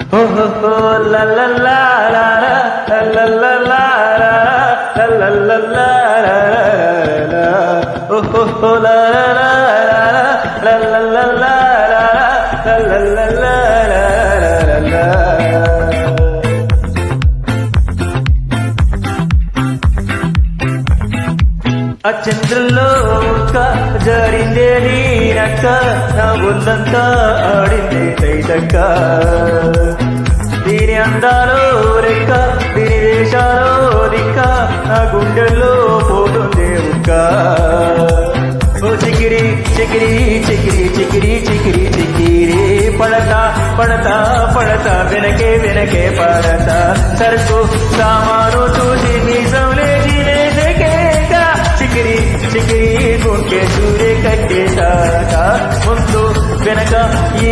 ఓహో లా లా లా లా లా లా లా లా లా లా లా లా ఓహో లా లా లా లా లా లా లా లా లా లా ఆ చంద్రుల్లో ఒక్క జారిందే నీనక్క నా ఒళ్ళంతా ఆడిందే తైదక్క దీని అందాలో రెక్క దీని వేషాలో దిక్క నా గుండెల్లో పోతుందే ఉక్క ఓ చికిరి చికిరి చికిరి చికిరి చికిరి చికిరి పడతా పడతా పడతా వెనకే వెనకే పడతా సరుకు సామాను చూసి మీసంలే జీవేసేకేగా చికిరి చికిరి గుండె సూర్య కట్టేశాక ముందు వెనక ఈ